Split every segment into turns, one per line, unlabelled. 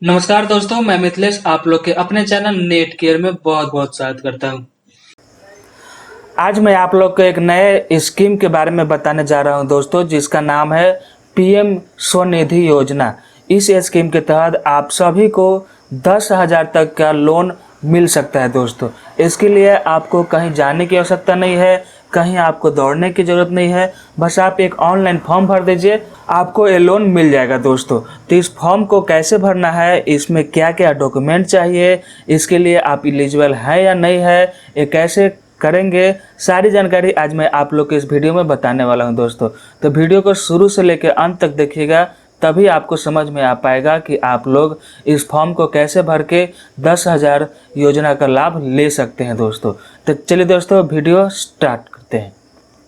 नमस्कार दोस्तों, मैं मिथिलेश आप लोग के अपने चैनल नेट केयर में बहुत बहुत स्वागत करता हूं। आज मैं आप लोग को एक नए स्कीम के बारे में बताने जा रहा हूं दोस्तों, जिसका नाम है पीएम स्वनिधि योजना। इस स्कीम के तहत आप सभी को 10,000 तक का लोन मिल सकता है दोस्तों। इसके लिए आपको कहीं जाने की आवश्यकता नहीं है, कहीं आपको दौड़ने की ज़रूरत नहीं है। बस आप एक ऑनलाइन फॉर्म भर दीजिए, आपको ये लोन मिल जाएगा दोस्तों। तो इस फॉर्म को कैसे भरना है, इसमें क्या क्या डॉक्यूमेंट चाहिए, इसके लिए आप एलिजिबल हैं या नहीं है, ये कैसे करेंगे, सारी जानकारी आज मैं आप लोग को इस वीडियो में बताने वाला हूं दोस्तों। तो वीडियो को शुरू से लेकर अंत तक देखिएगा, तभी आपको समझ में आ पाएगा कि आप लोग इस फॉर्म को कैसे भर के 10,000 योजना का लाभ ले सकते हैं दोस्तों। तो चलिए दोस्तों, वीडियो स्टार्ट करते हैं।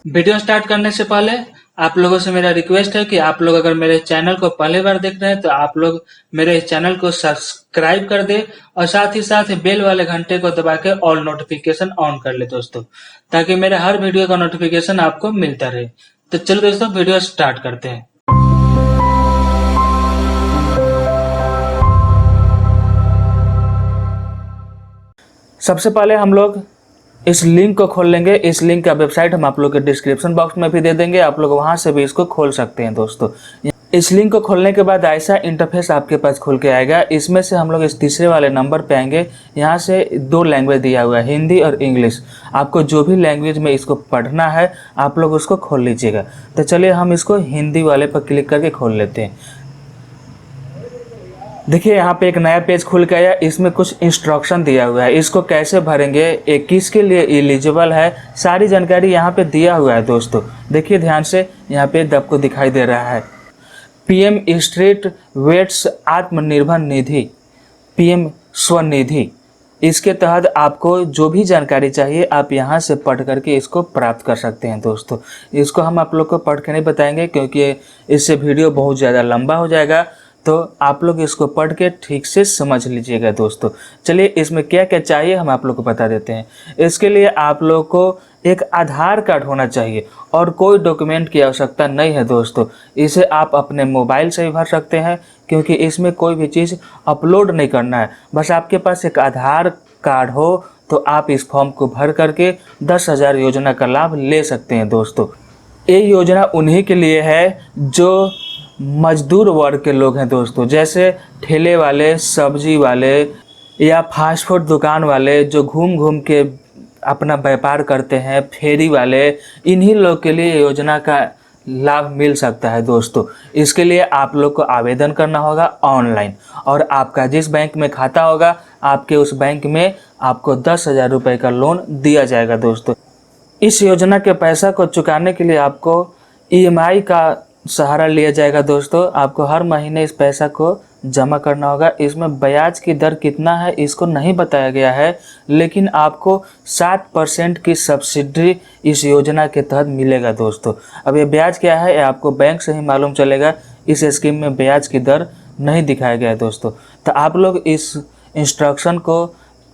वीडियो स्टार्ट करने से पहले आप लोगों से मेरा रिक्वेस्ट है कि आप लोग अगर मेरे चैनल को पहली बार देख रहे हैं तो आप लोग मेरे चैनल को सब्सक्राइब कर दे और साथ ही साथ बेल वाले घंटे को दबा के ऑल नोटिफिकेशन ऑन कर ले दोस्तों, ताकि मेरे हर वीडियो का नोटिफिकेशन आपको मिलता रहे। तो चलो दोस्तों, वीडियो स्टार्ट करते हैं। सबसे पहले हम लोग इस लिंक को खोल लेंगे। इस लिंक का वेबसाइट हम आप लोग के डिस्क्रिप्शन बॉक्स में भी दे देंगे, आप लोग वहां से भी इसको खोल सकते हैं दोस्तों। इस लिंक को खोलने के बाद ऐसा इंटरफेस आपके पास खुल के आएगा। इसमें से हम लोग इस तीसरे वाले नंबर पे आएंगे। यहाँ से दो लैंग्वेज दिया हुआ है, हिंदी और इंग्लिश। आपको जो भी लैंग्वेज में इसको पढ़ना है आप लोग उसको खोल लीजिएगा। तो चलिए हम इसको हिंदी वाले पर क्लिक करके खोल लेते हैं। देखिए यहाँ पे एक नया पेज खुल के आया, इसमें कुछ इंस्ट्रक्शन दिया हुआ है। इसको कैसे भरेंगे, ये किसके लिए एलिजिबल है, सारी जानकारी यहाँ पे दिया हुआ है दोस्तों। देखिए ध्यान से, यहाँ पे आपको दिखाई दे रहा है PM street weights Atmanirbhar Nidhi, PM Svanidhi. इसके तहत आपको जो भी जानकारी चाहिए आप यहाँ से पढ़ करके इसको प्राप्त कर सकते हैं दोस्तों। इसको हम आप लोग को पढ़ के नहीं बताएंगे क्योंकि इससे वीडियो बहुत ज़्यादा लंबा हो जाएगा, तो आप लोग इसको पढ़ के ठीक से समझ लीजिएगा दोस्तों। चलिए इसमें क्या क्या चाहिए हम आप लोग को बता देते हैं। इसके लिए आप लोग को एक आधार कार्ड होना चाहिए और कोई डॉक्यूमेंट की आवश्यकता नहीं है दोस्तों। इसे आप अपने मोबाइल से भी भर सकते हैं क्योंकि इसमें कोई भी चीज़ अपलोड नहीं करना है। बस आपके पास एक आधार कार्ड हो तो आप इस फॉर्म को भर करके 10,000 योजना का लाभ ले सकते हैं दोस्तों। ये योजना उन्हीं के लिए है जो मजदूर वर्ग के लोग हैं दोस्तों, जैसे ठेले वाले, सब्जी वाले या फास्ट फूड दुकान वाले जो घूम घूम के अपना व्यापार करते हैं, फेरी वाले, इन्हीं लोग के लिए योजना का लाभ मिल सकता है दोस्तों। इसके लिए आप लोग को आवेदन करना होगा ऑनलाइन, और आपका जिस बैंक में खाता होगा आपके उस बैंक में आपको 10,000 रुपये का लोन दिया जाएगा दोस्तों। इस योजना के पैसा को चुकाने के लिए आपको ईएमआई का सहारा लिया जाएगा दोस्तों। आपको हर महीने इस पैसा को जमा करना होगा। इसमें ब्याज की दर कितना है इसको नहीं बताया गया है, लेकिन आपको 7% की सब्सिडी इस योजना के तहत मिलेगा दोस्तों। अब ये ब्याज क्या है ये आपको बैंक से ही मालूम चलेगा, इस स्कीम में ब्याज की दर नहीं दिखाया गया है दोस्तों। तो आप लोग इस इंस्ट्रक्शन को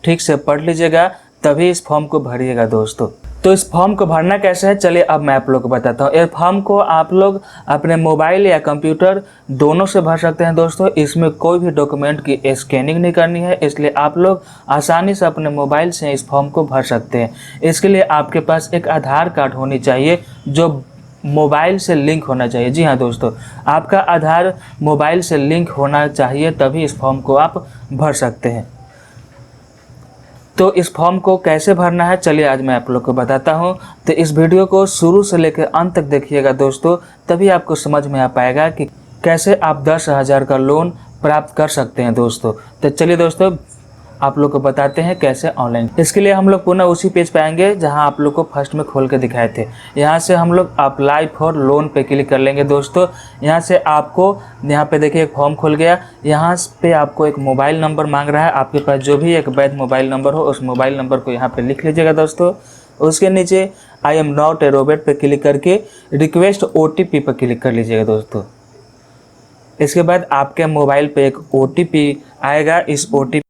ठीक से पढ़ लीजिएगा, तभी इस फॉर्म को भरिएगा दोस्तों। तो इस फॉर्म को भरना कैसे है चलिए अब मैं आप लोग को बताता हूँ। इस फॉर्म को आप लोग अपने मोबाइल या कंप्यूटर दोनों से भर सकते हैं दोस्तों। इसमें कोई भी डॉक्यूमेंट की स्कैनिंग नहीं करनी है, इसलिए आप लोग आसानी से अपने मोबाइल से इस फॉर्म को भर सकते हैं। इसके लिए आपके पास एक आधार कार्ड होनी चाहिए जो मोबाइल से लिंक होना चाहिए। जी हाँ दोस्तों, आपका आधार मोबाइल से लिंक होना चाहिए, तभी इस फॉर्म को आप भर सकते हैं। तो इस फॉर्म को कैसे भरना है चलिए आज मैं आप लोग को बताता हूं। तो इस वीडियो को शुरू से लेकर अंत तक देखिएगा दोस्तों, तभी आपको समझ में आ पाएगा कि कैसे आप 10,000 का लोन प्राप्त कर सकते हैं दोस्तों। तो चलिए दोस्तों आप लोग को बताते हैं कैसे ऑनलाइन। इसके लिए हम लोग पुनः उसी पेज पे आएंगे जहां आप लोग को फर्स्ट में खोल के दिखाए थे। यहां से हम लोग अप्लाई फॉर लोन पे क्लिक कर लेंगे दोस्तों। यहां से आपको यहाँ पे देखिए एक फॉर्म खुल गया। यहाँ पे आपको एक मोबाइल नंबर मांग रहा है, आपके पास जो भी एक वैध मोबाइल नंबर हो उस मोबाइल नंबर को यहाँ पे लिख लीजिएगा दोस्तों। उसके नीचे I am not a robot पे क्लिक करके रिक्वेस्ट OTP पर क्लिक कर लीजिएगा दोस्तों। इसके बाद आपके मोबाइल पे एक OTP आएगा। इस OTP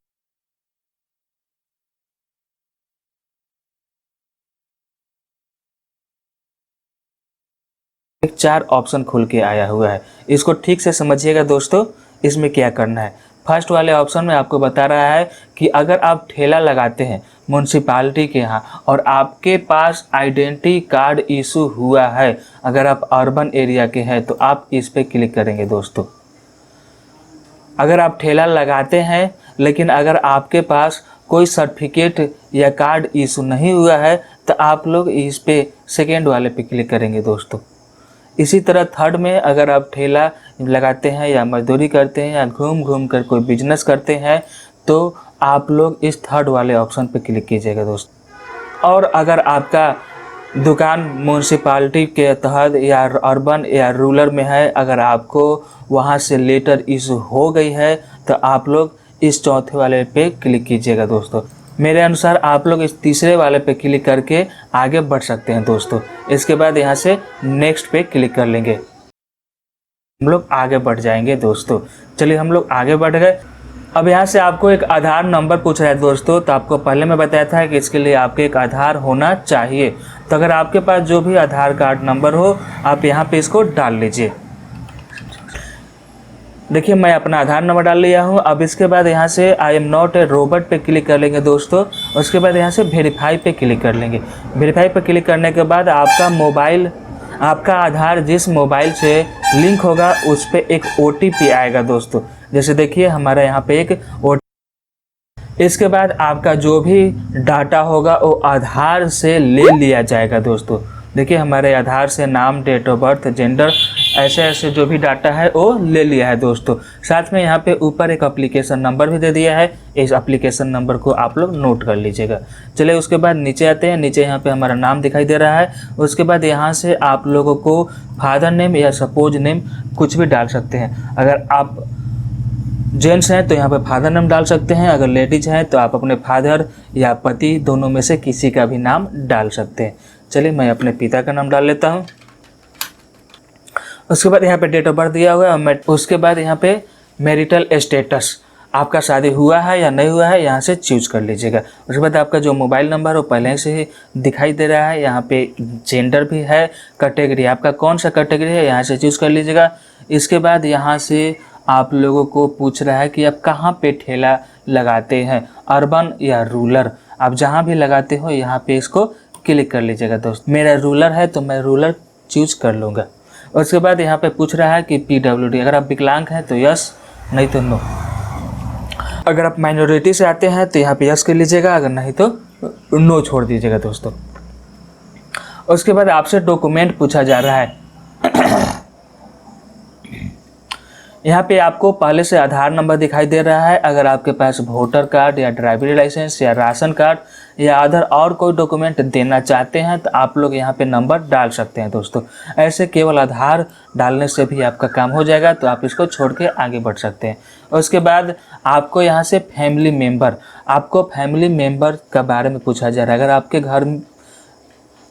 4 ऑप्शन खुल के आया हुआ है, इसको ठीक से समझिएगा दोस्तों। इसमें क्या करना है, फर्स्ट वाले ऑप्शन में आपको बता रहा है कि अगर आप ठेला लगाते हैं म्यूनसिपालिटी के यहाँ और आपके पास आइडेंटिटी कार्ड इशू हुआ है, अगर आप अर्बन एरिया के हैं तो आप इस पर क्लिक करेंगे दोस्तों। अगर आप ठेला लगाते हैं लेकिन अगर आपके पास कोई सर्टिफिकेट या कार्ड इशू नहीं हुआ है तो आप लोग इस पे सेकेंड वाले पे क्लिक करेंगे दोस्तों। इसी तरह थर्ड में अगर आप ठेला लगाते हैं या मजदूरी करते हैं या घूम घूम कर कोई बिजनेस करते हैं तो आप लोग इस थर्ड वाले ऑप्शन पे क्लिक कीजिएगा दोस्तों। और अगर आपका दुकान म्यूनसिपालिटी के तहत या अर्बन या रूरल में है, अगर आपको वहाँ से लेटर इशू हो गई है तो आप लोग इस चौथे वाले पे क्लिक कीजिएगा दोस्तों। मेरे अनुसार आप लोग इस तीसरे वाले पे क्लिक करके आगे बढ़ सकते हैं दोस्तों। इसके बाद यहाँ से नेक्स्ट पे क्लिक कर लेंगे, हम लोग आगे बढ़ जाएंगे दोस्तों। चलिए हम लोग आगे बढ़ गए। अब यहाँ से आपको एक आधार नंबर पूछ रहा है दोस्तों। तो आपको पहले मैं बताया था कि इसके लिए आपके एक आधार होना चाहिए। तो अगर आपके पास जो भी आधार कार्ड नंबर हो आप यहाँ पे इसको डाल लीजिए। देखिए मैं अपना आधार नंबर डाल लिया हूँ। अब इसके बाद यहाँ से I am not a robot पे क्लिक कर लेंगे दोस्तों। उसके बाद यहाँ से वेरीफाई पे क्लिक कर लेंगे। वेरीफाई पे क्लिक करने के बाद आपका आधार जिस मोबाइल से लिंक होगा उस पर एक OTP आएगा दोस्तों। जैसे देखिए हमारा यहाँ पे एक OTP। इसके बाद आपका जो भी डाटा होगा वो आधार से ले लिया जाएगा दोस्तों। देखिए हमारे आधार से नाम, डेट ऑफ बर्थ, जेंडर, ऐसे जो भी डाटा है वो ले लिया है दोस्तों। साथ में यहाँ पे ऊपर एक एप्लीकेशन नंबर भी दे दिया है। इस एप्लीकेशन नंबर को आप लोग नोट कर लीजिएगा। चलिए उसके बाद नीचे आते हैं। नीचे यहाँ पे हमारा नाम दिखाई दे रहा है। उसके बाद यहाँ से आप लोगों को फादर नेम या सपोज नेम कुछ भी डाल सकते हैं। अगर आप जेंट्स हैं तो यहाँ पे फादर नेम डाल सकते हैं। अगर लेडीज हैं तो आप अपने फादर या पति दोनों में से किसी का भी नाम डाल सकते हैं। चलिए मैं अपने पिता का नाम डाल लेता हूँ। उसके बाद यहाँ पे डेट ऑफ बर्थ दिया हुआ है। उसके बाद यहाँ पे मैरिटल स्टेटस, आपका शादी हुआ है या नहीं हुआ है यहाँ से चूज कर लीजिएगा। उसके बाद आपका जो मोबाइल नंबर वो पहले से ही दिखाई दे रहा है। यहाँ पे जेंडर भी है, कैटेगरी आपका कौन सा कैटेगरी है यहाँ से चूज कर लीजिएगा। इसके बाद यहाँ से आप लोगों को पूछ रहा है कि आप कहाँ पे ठेला लगाते हैं, अर्बन या रूरल। आप जहाँ भी लगाते हो यहाँ पे इसको क्लिक कर लीजिएगा दोस्त। मेरा रूरल है तो मैं रूरल चूज कर लूँगा। उसके बाद यहाँ पे पूछ रहा है कि PWD, अगर आप विकलांग हैं तो यस, नहीं तो नो। अगर आप माइनॉरिटी से आते हैं तो यहाँ पे यस कर लीजिएगा, अगर नहीं तो नो छोड़ दीजिएगा दोस्तों। उसके बाद आपसे डॉक्यूमेंट पूछा जा रहा है। यहाँ पे आपको पहले से आधार नंबर दिखाई दे रहा है। अगर आपके पास वोटर कार्ड या ड्राइविंग लाइसेंस या राशन कार्ड या अदर और कोई डॉक्यूमेंट देना चाहते हैं तो आप लोग यहाँ पे नंबर डाल सकते हैं दोस्तों। ऐसे केवल आधार डालने से भी आपका काम हो जाएगा, तो आप इसको छोड़ के आगे बढ़ सकते हैं। उसके बाद आपको यहाँ से फैमिली मेम्बर का बारे में पूछा जा रहा है।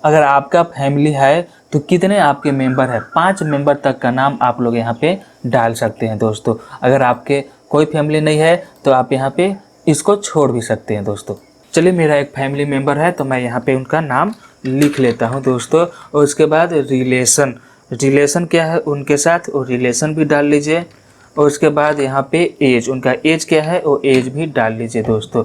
अगर आपका फैमिली है तो कितने आपके मेंबर हैं, 5 मेंबर तक का नाम आप लोग यहाँ पे डाल सकते हैं दोस्तों। अगर आपके कोई फैमिली नहीं है तो आप यहाँ पे इसको छोड़ भी सकते हैं दोस्तों। चलिए मेरा एक फैमिली मेंबर है तो मैं यहाँ पे उनका नाम लिख लेता हूँ दोस्तों। और उसके बाद रिलेशन क्या है उनके साथ, वो रिलेशन भी डाल लीजिए। और उसके बाद यहाँ पे एज, उनका एज क्या है वो एज भी डाल लीजिए दोस्तों।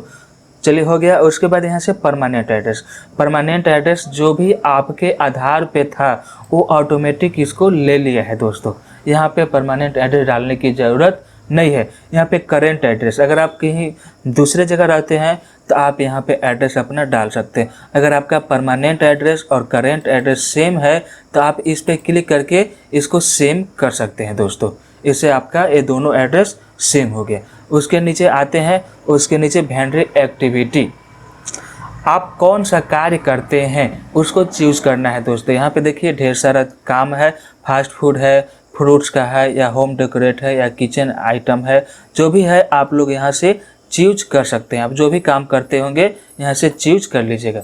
चलिए हो गया। उसके बाद यहाँ से परमानेंट एड्रेस जो भी आपके आधार पे था वो ऑटोमेटिक इसको ले लिया है दोस्तों। यहाँ पे परमानेंट एड्रेस डालने की ज़रूरत नहीं है। यहाँ पे करेंट एड्रेस, अगर आप कहीं दूसरे जगह रहते हैं तो आप यहाँ पे एड्रेस अपना डाल सकते हैं। अगर आपका परमानेंट एड्रेस और करेंट एड्रेस सेम है तो आप इस पर क्लिक करके इसको सेम कर सकते हैं दोस्तों। इससे आपका ये दोनों एड्रेस सेम हो गया। उसके नीचे आते हैं, उसके नीचे वेंडर एक्टिविटी, आप कौन सा कार्य करते हैं उसको चूज़ करना है दोस्तों। यहाँ पे देखिए ढेर सारा काम है, फास्ट फूड है, फ्रूट्स का है, या होम डेकोरेट है, या किचन आइटम है, जो भी है आप लोग यहाँ से चूज कर सकते हैं। आप जो भी काम करते होंगे यहाँ से चूज कर लीजिएगा।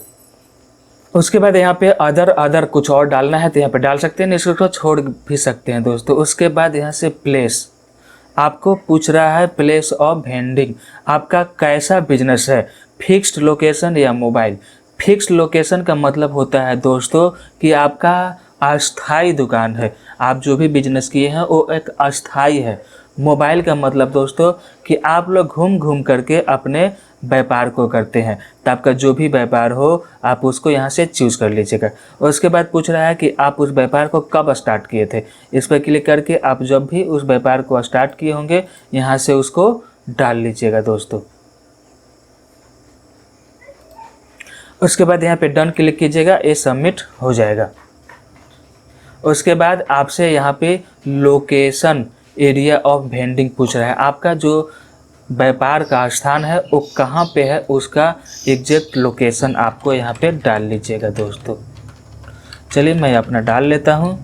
उसके बाद यहाँ पे अदर कुछ और डालना है तो यहाँ पे डाल सकते हैं, इसको छोड़ भी सकते हैं दोस्तों। उसके बाद यहाँ से प्लेस, आपको पूछ रहा है प्लेस ऑफ वेंडिंग, आपका कैसा बिजनेस है, फिक्स्ड लोकेशन या मोबाइल। फिक्स्ड लोकेशन का मतलब होता है दोस्तों कि आपका अस्थाई दुकान है, आप जो भी बिजनेस किए हैं वो एक अस्थाई है। मोबाइल का मतलब दोस्तों कि आप लोग घूम घूम करके अपने व्यापार को करते हैं। तो आपका जो भी व्यापार हो आप उसको यहाँ से चूज़ कर लीजिएगा। उसके बाद पूछ रहा है कि आप उस व्यापार को कब स्टार्ट किए थे। इस पर क्लिक करके आप जब भी उस व्यापार को स्टार्ट किए होंगे यहाँ से उसको डाल लीजिएगा दोस्तों। उसके बाद यहाँ पे डन क्लिक कीजिएगा, ये सबमिट हो जाएगा। उसके बाद आपसे यहाँ पे लोकेशन एरिया ऑफ वेंडिंग पूछ रहा है। आपका जो व्यापार का स्थान है वो कहाँ पे है, उसका एग्जैक्ट लोकेशन आपको यहाँ पे डाल लीजिएगा दोस्तों। चलिए मैं अपना डाल लेता हूँ।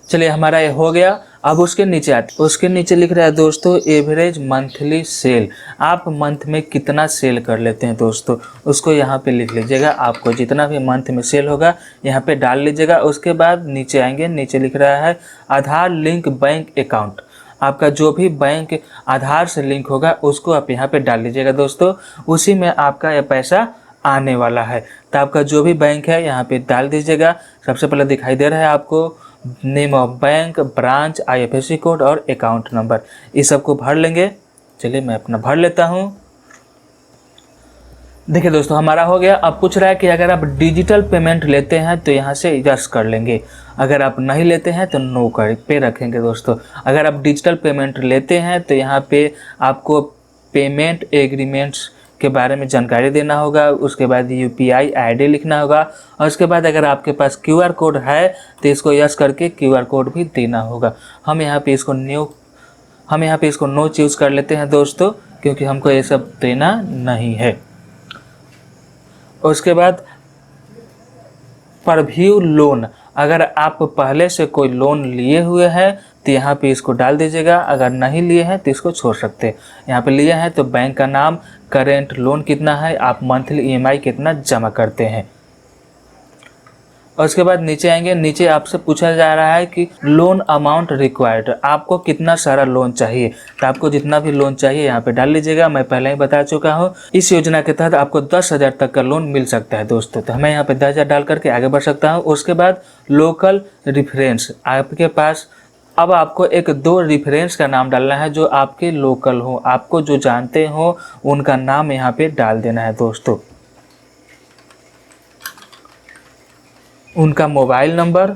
चलिए हमारा ये हो गया। अब उसके नीचे आते, उसके नीचे लिख रहा है दोस्तों एवरेज मंथली सेल। आप मंथ में कितना सेल कर लेते हैं दोस्तों, उसको यहाँ पे लिख लीजिएगा। आपको जितना भी मंथ में सेल होगा यहाँ पे डाल लीजिएगा। उसके बाद नीचे आएंगे, नीचे लिख रहा है आधार लिंक बैंक अकाउंट। आपका जो भी बैंक आधार से लिंक होगा उसको आप यहाँ पे डाल लीजिएगा दोस्तों। उसी में आपका यह पैसा आने वाला है। तो आपका जो भी बैंक है यहाँ पे डाल दीजिएगा। सबसे पहले दिखाई दे रहा है आपको name of bank, branch, IFSC code और अकाउंट नंबर, इस सबको भर लेंगे। चलिए मैं अपना भर लेता हूँ। देखिए दोस्तों हमारा हो गया। अब पूछ रहा है कि अगर आप डिजिटल पेमेंट लेते हैं तो यहाँ से यस कर लेंगे, अगर आप नहीं लेते हैं तो नो कर पे रखेंगे दोस्तों। अगर आप डिजिटल पेमेंट लेते हैं तो यहाँ पे आपको पेमेंट एग्रीमेंट्स के बारे में जानकारी देना होगा। उसके बाद UPI ID लिखना होगा और उसके बाद अगर आपके पास QR कोड है तो इसको यस करके QR कोड भी देना होगा। हम यहाँ पे इसको नो चूज़ कर लेते हैं दोस्तों, क्योंकि हमको ये सब देना नहीं है। उसके बाद परव्यू लोन, अगर आप पहले से कोई लोन लिए हुए हैं तो यहाँ पे इसको डाल दीजिएगा। अगर नहीं लिए हैं तो इसको छोड़ सकते हैं। यहाँ पे लिए हैं तो बैंक का नाम, करेंट लोन कितना है, आप मंथली EMI कितना जमा करते हैं। और उसके बाद नीचे आएंगे, नीचे आपसे पूछा जा रहा है कि लोन अमाउंट रिक्वायर्ड, आपको कितना सारा लोन चाहिए। तो आपको जितना भी लोन चाहिए यहाँ पे डाल लीजिएगा। मैं पहले ही बता चुका हूँ इस योजना के तहत आपको 10,000 तक का लोन मिल सकता है दोस्तों। तो मैं यहाँ पे 10,000 डाल करके आगे बढ़ सकता हूँ। उसके बाद लोकल रेफरेंस, आपके पास अब आपको 1-2 रेफरेंस का नाम डालना है जो आपके लोकल हो, आपको जो जानते हो उनका नाम यहाँ पे डाल देना है दोस्तों। उनका मोबाइल नंबर।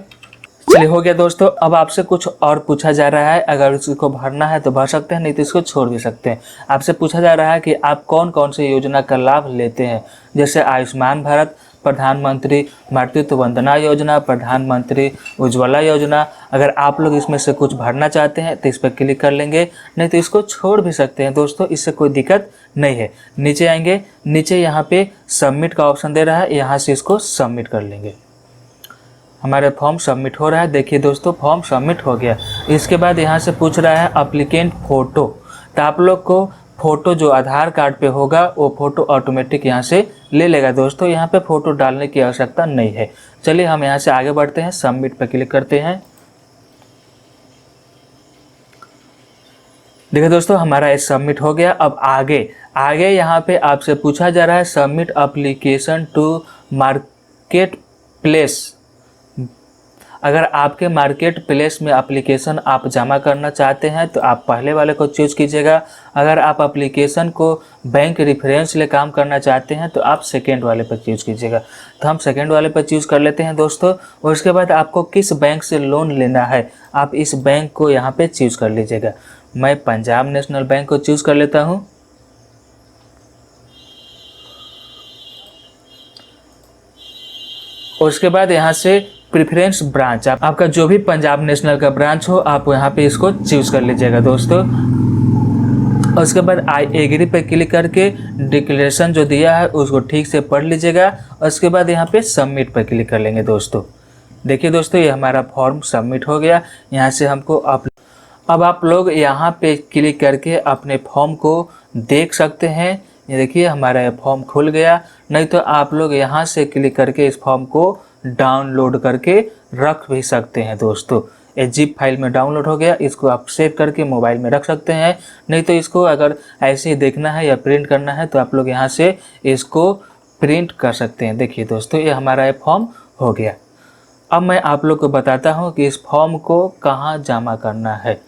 चलिए हो गया दोस्तों। अब आपसे कुछ और पूछा जा रहा है, अगर इसको भरना है तो भर सकते हैं, नहीं तो इसको छोड़ भी सकते हैं। आपसे पूछा जा रहा है कि आप कौन कौन से योजना का लाभ लेते हैं, जैसे आयुष्मान भारत, प्रधानमंत्री मातृत्व वंदना योजना, प्रधानमंत्री उज्ज्वला योजना। अगर आप लोग इसमें से कुछ भरना चाहते हैं तो इस पर क्लिक कर लेंगे, नहीं तो इसको छोड़ भी सकते हैं दोस्तों, इससे कोई दिक्कत नहीं है। नीचे आएंगे, नीचे यहाँ पे सबमिट का ऑप्शन दे रहा है, यहाँ से इसको सबमिट कर लेंगे। हमारे फॉर्म सबमिट हो रहा है। देखिए दोस्तों फॉर्म सबमिट हो गया। इसके बाद यहाँ से पूछ रहा है अप्लीकेंट फ़ोटो। तो आप लोग को फ़ोटो जो आधार कार्ड पे होगा वो फ़ोटो ऑटोमेटिक यहाँ से ले लेगा दोस्तों, यहाँ पे फ़ोटो डालने की आवश्यकता नहीं है। चलिए हम यहाँ से आगे बढ़ते हैं, सबमिट पर क्लिक करते हैं। देखिए दोस्तों हमारा ये सबमिट हो गया। अब आगे यहाँ पे आपसे पूछा जा रहा है submit application to market place. अगर आपके मार्केट प्लेस में एप्लीकेशन आप जमा करना चाहते हैं तो आप पहले वाले को चूज़ कीजिएगा। अगर आप एप्लीकेशन को बैंक रेफरेंस ले काम करना चाहते हैं तो आप सेकेंड वाले पर चूज़ कीजिएगा। तो हम सेकेंड वाले पर चूज़ कर लेते हैं दोस्तों। और उसके बाद आपको किस बैंक से लोन लेना है आप इस बैंक को यहाँ पे चूज़ कर लीजिएगा। मैं पंजाब नेशनल बैंक को चूज़ कर लेता हूँ। उसके बाद यहाँ से प्रेफरेंस ब्रांच, आपका जो भी पंजाब नेशनल का ब्रांच हो आप यहाँ पे इसको चूज़ कर लीजिएगा दोस्तों। उसके बाद आई एग्री पे क्लिक करके डिक्लेरेशन जो दिया है उसको ठीक से पढ़ लीजिएगा। उसके बाद यहाँ पे सबमिट पर क्लिक कर लेंगे दोस्तों। देखिए दोस्तों ये हमारा फॉर्म सबमिट हो गया। यहाँ से हमको अब आप लोग यहाँ पे क्लिक करके अपने फॉर्म को देख सकते हैं। ये देखिए हमारा ये फॉर्म खुल गया। नहीं तो आप लोग यहाँ से क्लिक करके इस फॉर्म को डाउनलोड करके रख भी सकते हैं दोस्तों। ये जिप फाइल में डाउनलोड हो गया, इसको आप सेव करके मोबाइल में रख सकते हैं। नहीं तो इसको अगर ऐसे ही देखना है या प्रिंट करना है तो आप लोग यहाँ से इसको प्रिंट कर सकते हैं। देखिए दोस्तों ये हमारा ये फॉर्म हो गया। अब मैं आप लोग को बताता हूँ कि इस फॉर्म को कहाँ जमा करना है।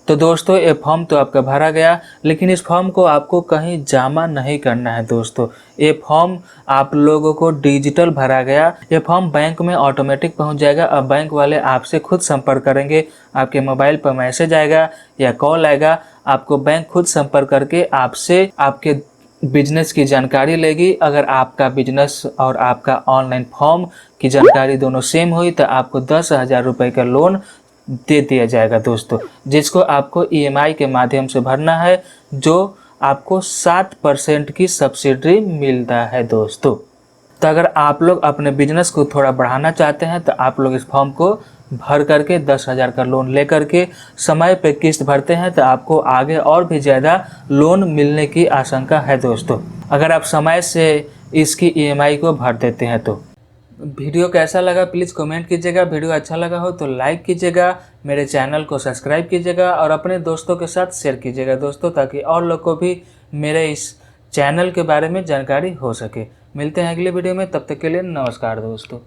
तो दोस्तों ये फॉर्म तो आपका भरा गया, लेकिन इस फॉर्म को आपको कहीं जमा नहीं करना है दोस्तों। ये फॉर्म आप लोगों को डिजिटल भरा गया। ये फॉर्म बैंक में ऑटोमेटिक पहुंच जाएगा। अब बैंक वाले आपसे खुद संपर्क करेंगे, आपके मोबाइल पर मैसेज आएगा या कॉल आएगा, आपको बैंक खुद संपर्क करके आपसे आपके बिजनेस की जानकारी लेगी। अगर आपका बिजनेस और आपका ऑनलाइन फॉर्म की जानकारी दोनों सेम हुई तो आपको 10,000 रुपये का लोन दे दिया जाएगा दोस्तों, जिसको आपको EMI के माध्यम से भरना है, जो आपको 7% की सब्सिडी मिलता है दोस्तों। तो अगर आप लोग अपने बिजनेस को थोड़ा बढ़ाना चाहते हैं तो आप लोग इस फॉर्म को भर करके 10,000 का लोन ले करके समय पे किस्त भरते हैं तो आपको आगे और भी ज़्यादा लोन मिलने की आशंका है दोस्तों, अगर आप समय से इसकी EMI को भर देते हैं तो। वीडियो कैसा लगा प्लीज़ कमेंट कीजिएगा। वीडियो अच्छा लगा हो तो लाइक कीजिएगा, मेरे चैनल को सब्सक्राइब कीजिएगा और अपने दोस्तों के साथ शेयर कीजिएगा दोस्तों, ताकि और लोग को भी मेरे इस चैनल के बारे में जानकारी हो सके। मिलते हैं अगले वीडियो में, तब तक के लिए नमस्कार दोस्तों।